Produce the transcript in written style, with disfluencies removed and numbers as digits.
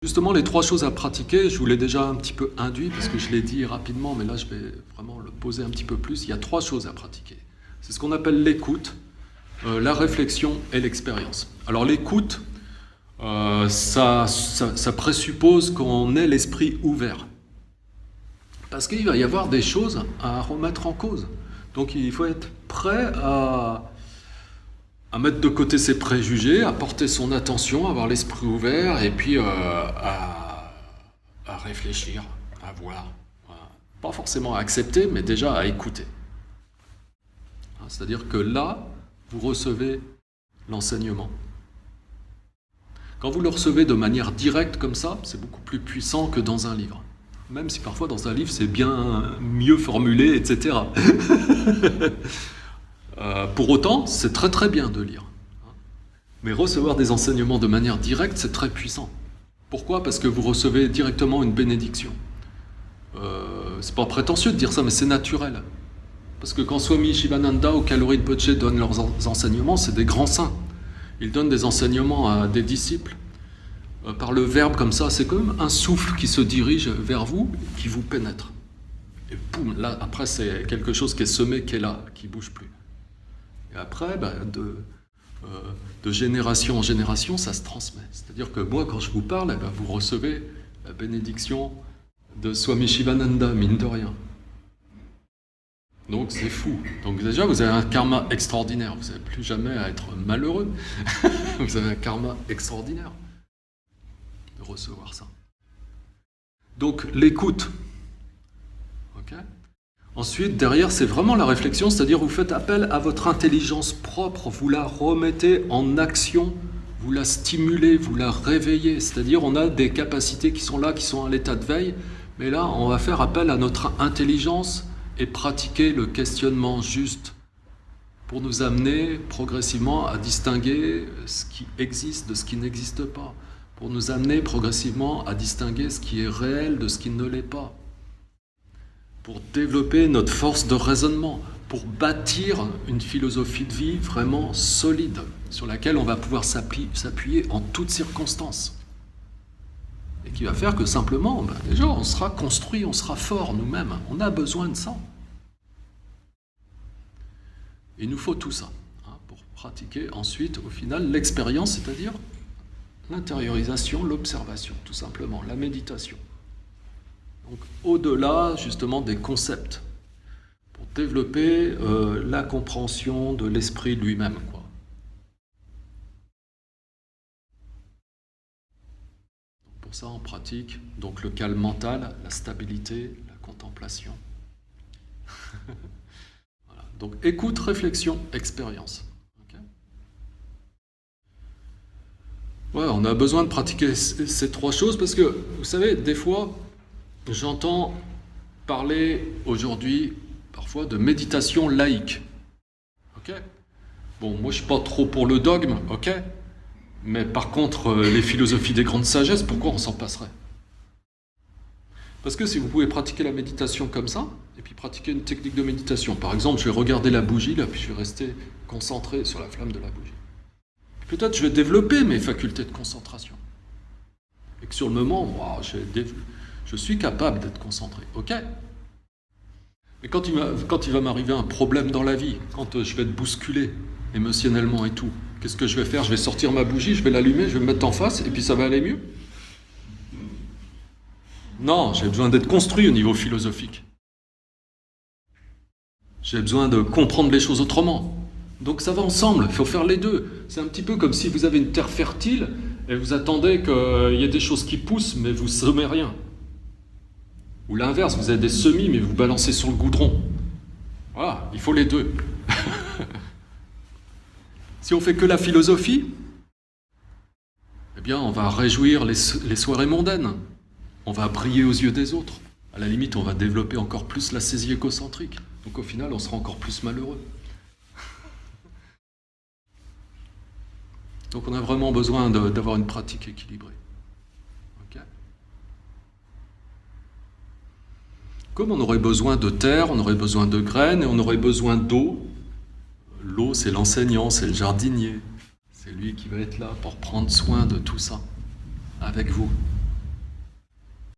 Justement, les 3 choses à pratiquer, je vous l'ai déjà un petit peu induit, parce que je l'ai dit rapidement, mais là je vais vraiment le poser un petit peu plus. Il y a 3 choses à pratiquer. C'est ce qu'on appelle l'écoute, la réflexion et l'expérience. Alors l'écoute, ça présuppose qu'on ait l'esprit ouvert. Parce qu'il va y avoir des choses à remettre en cause. Donc il faut être prêt à mettre de côté ses préjugés, à porter son attention, à avoir l'esprit ouvert, et puis à réfléchir, à voir. Voilà. Pas forcément à accepter, mais déjà à écouter. C'est-à-dire que là, vous recevez l'enseignement. Quand vous le recevez de manière directe comme ça, c'est beaucoup plus puissant que dans un livre. Même si parfois dans un livre c'est bien mieux formulé, etc. Pour autant, c'est très très bien de lire. Mais recevoir des enseignements de manière directe, c'est très puissant. Pourquoi ? Parce que vous recevez directement une bénédiction. C'est pas prétentieux de dire ça, mais c'est naturel. Parce que quand Swami Shivananda ou Kalori Rinpoche donnent leurs enseignements, c'est des grands saints. Ils donnent des enseignements à des disciples. Par le verbe comme ça, c'est comme un souffle qui se dirige vers vous, qui vous pénètre. Et boum, là, après, c'est quelque chose qui est semé, qui est là, qui ne bouge plus. Et après, de génération en génération, ça se transmet. C'est-à-dire que moi, quand je vous parle, vous recevez la bénédiction de Swami Shivananda, mine de rien. Donc c'est fou. Donc déjà, vous avez un karma extraordinaire. Vous n'avez plus jamais à être malheureux. Vous avez un karma extraordinaire de recevoir ça. Donc l'écoute. Okay. Ensuite, derrière, c'est vraiment la réflexion, c'est-à-dire vous faites appel à votre intelligence propre, vous la remettez en action, vous la stimulez, vous la réveillez. C'est-à-dire on a des capacités qui sont là, qui sont à l'état de veille, mais là, on va faire appel à notre intelligence et pratiquer le questionnement juste pour nous amener progressivement à distinguer ce qui existe de ce qui n'existe pas, pour nous amener progressivement à distinguer ce qui est réel de ce qui ne l'est pas, pour développer notre force de raisonnement, pour bâtir une philosophie de vie vraiment solide, sur laquelle on va pouvoir s'appuyer en toutes circonstances. Et qui va faire que simplement, déjà, on sera construit, on sera fort nous-mêmes. On a besoin de ça. Il nous faut tout ça pour pratiquer ensuite, au final, l'expérience, c'est-à-dire l'intériorisation, l'observation, tout simplement, la méditation. Donc, au-delà, justement, des concepts, pour développer la compréhension de l'esprit lui-même, quoi. Pour ça, on pratique donc le calme mental, la stabilité, la contemplation. Voilà. Donc, écoute, réflexion, expérience. Okay. Ouais, on a besoin de pratiquer ces 3 choses parce que, vous savez, des fois, j'entends parler aujourd'hui, parfois, de méditation laïque. Ok ? Bon, moi, je ne suis pas trop pour le dogme, ok ? Mais par contre, les philosophies des grandes sagesses, pourquoi on s'en passerait ? Parce que si vous pouvez pratiquer la méditation comme ça, et puis pratiquer une technique de méditation, par exemple, je vais regarder la bougie, là, puis je vais rester concentré sur la flamme de la bougie. Puis peut-être je vais développer mes facultés de concentration. Et que sur le moment, wow, je suis capable d'être concentré, ok ? Mais quand il va m'arriver un problème dans la vie, quand je vais être bousculé émotionnellement et tout, qu'est-ce que je vais faire ? Je vais sortir ma bougie, je vais l'allumer, je vais me mettre en face, et puis ça va aller mieux ? Non, j'ai besoin d'être construit au niveau philosophique. J'ai besoin de comprendre les choses autrement. Donc ça va ensemble, il faut faire les deux. C'est un petit peu comme si vous avez une terre fertile, et vous attendez qu'il y ait des choses qui poussent, mais vous ne semez rien. Ou l'inverse, vous avez des semis, mais vous balancez sur le goudron. Voilà, il faut les deux. Si on fait que la philosophie, eh bien, on va réjouir les soirées mondaines. On va briller aux yeux des autres. À la limite, on va développer encore plus la saisie égocentrique. Donc au final, on sera encore plus malheureux. Donc on a vraiment besoin d'avoir une pratique équilibrée. Okay. Comme on aurait besoin de terre, on aurait besoin de graines et on aurait besoin d'eau. L'eau, c'est l'enseignant, c'est le jardinier. C'est lui qui va être là pour prendre soin de tout ça avec vous.